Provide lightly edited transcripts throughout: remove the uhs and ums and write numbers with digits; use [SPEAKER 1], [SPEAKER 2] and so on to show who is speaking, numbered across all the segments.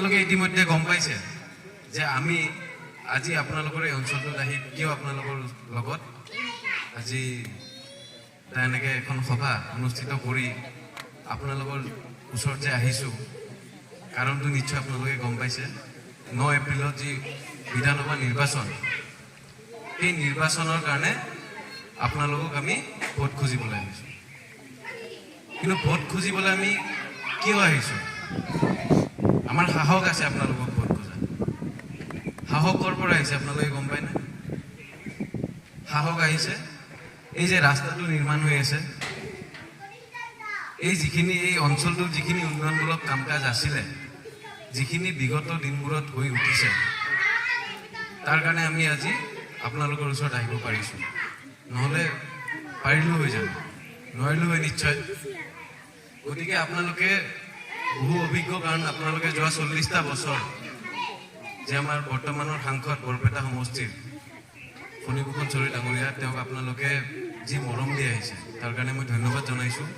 [SPEAKER 1] আপোনালোকে ইতিমধ্যে গম পাইছে যে আমি আজি আপোনালোকৰ এই অঞ্চলটোত আহি কিয় আপোনালোকৰ লগত আজি এনেকৈ এখন সভা অনুষ্ঠিত কৰি আপোনালোকৰ ওচৰত যে আহিছোঁ কাৰণটো নিশ্চয় আপোনালোকে গম পাইছে 9 এপ্ৰিলত যি বিধানসভা নিৰ্বাচন এই নিৰ্বাচনৰ কাৰণে আপোনালোকক আমি ভোট খুজিবলৈ আহিছোঁ কিন্তু ভোট খুজিবলৈ আমি কিয় আহিছোঁ আমাৰ সাহস আছে আপোনালোকক ভোট খোজা সাহস ক'ৰ পৰা আহিছে আপোনালোকে গম পায় না সাহস আহিছে এই যে ৰাস্তাটো নিৰ্মাণ হৈ আছে এই যিখিনি এই অঞ্চলটোৰ যিখিনি উন্নয়নমূলক কাম কাজ আছিলে যিখিনি বিগত দিনবোৰত হৈ উঠিছে তাৰ কাৰণে আমি আজি আপোনালোকৰ ওচৰত আহিব পাৰিছোঁ নহ'লে পাৰিলোঁ হৈ যাব নোৱাৰিলোঁ হৈ নিশ্চয় গতিকে আপোনালোকে বহু অভিজ্ঞ কাৰণ আপোনালোকে যোৱা 40টা বছৰ যে আমাৰ বৰ্তমানৰ সাংসদ বৰপেটা সমষ্টিৰ ফণীভূষণ চৌধুৰী ডাঙৰীয়া তেওঁক আপোনালোকে যি মৰম দি আহিছে তাৰ কাৰণে মই ধন্যবাদ জনাইছোঁ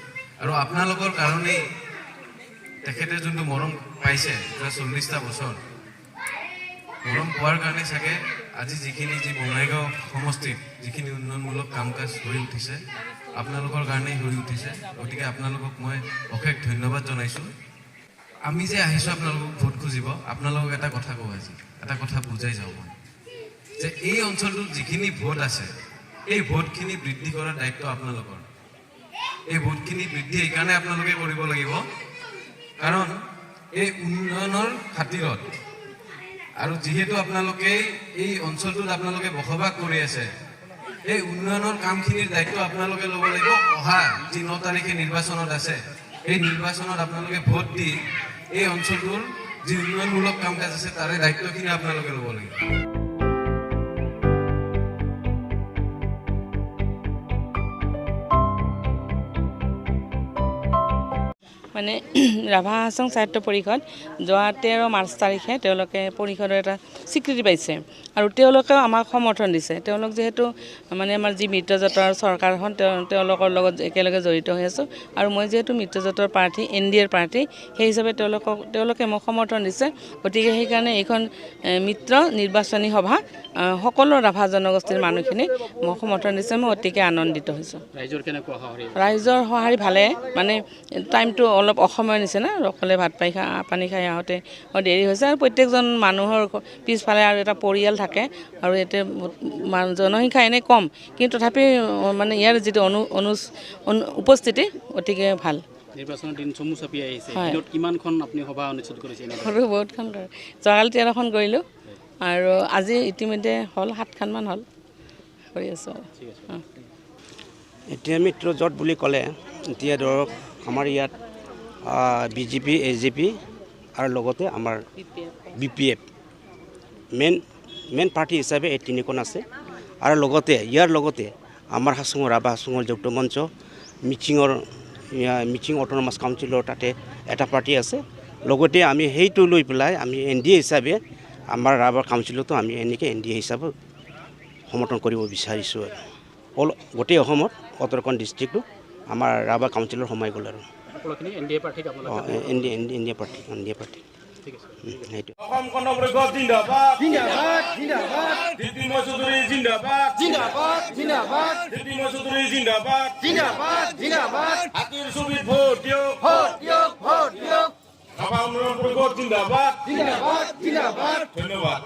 [SPEAKER 1] আৰু আপোনালোকৰ কাৰণেই তেখেতে যোনটো মৰম পাইছে যোৱা 40টা বছৰ মৰম পোৱাৰ কাৰণে চাগে আজি যিখিনি যি বঙাইগাঁও সমষ্টিত যিখিনি উন্নয়নমূলক কাম কাজ হৈ উঠিছে আপোনালোকৰ কাৰণেই হৈ উঠিছে গতিকে আপোনালোকক মই অশেষ ধন্যবাদ জনাইছোঁ আমি যে আহিছোঁ আপোনালোকক ভোট খুজিব আপোনালোকক এটা কথা কওঁ আজি এটা কথা বুজাই যাওঁ মই যে এই অঞ্চলটোত যিখিনি ভোট আছে এই ভোটখিনি বৃদ্ধি কৰাৰ দায়িত্ব আপোনালোকৰ এই ভোটখিনি বৃদ্ধি এইকাৰণে আপোনালোকে কৰিব লাগিব কাৰণ এই উন্নয়নৰ খাতিৰত আৰু যিহেতু আপোনালোকে এই অঞ্চলটোত আপোনালোকে বসবাস কৰি আছে এই উন্নয়নৰ কামখিনিৰ দায়িত্ব আপোনালোকে ল'ব লাগিব অহা যি 9 তাৰিখে নিৰ্বাচনত আছে এই নিৰ্বাচনত আপোনালোকে ভোট দি এই অঞ্চলটোৰ যি উন্নয়নমূলক কাম কাজ আছে তাৰে দায়িত্বখিনি আপোনালোকে ল'ব লাগিব
[SPEAKER 2] মানে ৰাভা হাছং সাহিত্য পৰিষদ যোৱা 13 মাৰ্চ তাৰিখে তেওঁলোকে পৰিষদৰ এটা স্বীকৃতি পাইছে আৰু তেওঁলোকেও আমাক সমৰ্থন দিছে তেওঁলোক যেহেতু মানে আমাৰ যি মিত্ৰজোঁটৰ চৰকাৰখন তেওঁলোকৰ লগত একেলগে জড়িত হৈ আছোঁ আৰু মই যেহেতু মিত্ৰজোঁটৰ প্ৰাৰ্থী NDAৰ প্ৰাৰ্থী সেই হিচাপে তেওঁলোকে মোক সমৰ্থন দিছে গতিকে সেইকাৰণে এইখন মিত্ৰ নিৰ্বাচনী সভা সকলো ৰাভা জনগোষ্ঠীৰ মানুহখিনি মোক সমৰ্থন দিছে মই অতিকে আনন্দিত হৈছোঁ ৰাইজৰ সঁহাৰি ভালে মানে টাইমটো অলপ অসময় নিচিনা অকলে ভাত পানী খাই আহোঁতে দেৰি হৈছে আৰু প্ৰত্যেকজন মানুহৰ পিছফালে আৰু এটা পৰিয়াল থাকে আৰু ইয়াতে জনসংখ্যা এনেই কম কিন্তু তথাপি মানে ইয়াৰ যিটো উপস্থিতি অতিকে ভাল
[SPEAKER 3] নিৰ্বাচনৰ দিন চমু চাপি আহিছে দিনত কিমানখন আপুনি সভা অনুষ্ঠিত কৰিছে
[SPEAKER 2] সৰু বহুতখন কৰে যোৱাকালি 13খন কৰিলোঁ আৰু আজি ইতিমধ্যে হ'ল 7খনমান হ'ল কৰি আছোঁ
[SPEAKER 4] এতিয়া মিত্ৰজোঁট বুলি ক'লে এতিয়া ধৰক আমাৰ ইয়াত BJP AJP আৰু লগতে আমাৰ BPF মেইন পাৰ্টি হিচাপে এই 3খন আছে আৰু লগতে ইয়াৰ লগতে আমাৰ ৰাভা হাছঙৰ যৌথ মঞ্চ মিচিং অট'নমাছ কাউন্সিলৰ তাতে এটা পাৰ্টি আছে লগতে আমি সেইটো লৈ পেলাই আমি NDA হিচাপে আমাৰ ৰাভা কাউন্সিলতো আমি এনেকৈ NDA হিচাপে সমৰ্থন কৰিব বিচাৰিছোঁ আৰু গোটেই অসমত 17খন ডিষ্ট্ৰিক্টটো আমাৰ ৰাভা কাউন্সিলৰ সোমাই গ'ল আৰু
[SPEAKER 3] NDA পাৰ্টিক আপোনালোকে
[SPEAKER 4] NDA পাৰ্টি সেইটো
[SPEAKER 5] অসম গণপৰিষদ জিন্দাবাদ জিন্দাবাদ জিন্দাবাদ দিতিময় চৌধুৰী জিন্দাবাদ জিন্দাবাদ জিন্দাবাদ দিতিময় চৌধুৰী জিন্দাবাদ জিন্দাবাদ জিন্দাবাদ হাতীৰ ছবিত ভোট দিয়ক ভোট দিয়ক ভোট দিয়ক ৰাভা উন্নয়ন পৰিষদ জিন্দাবাদ জিন্দাবাদ জিন্দাবাদ ধন্যবাদ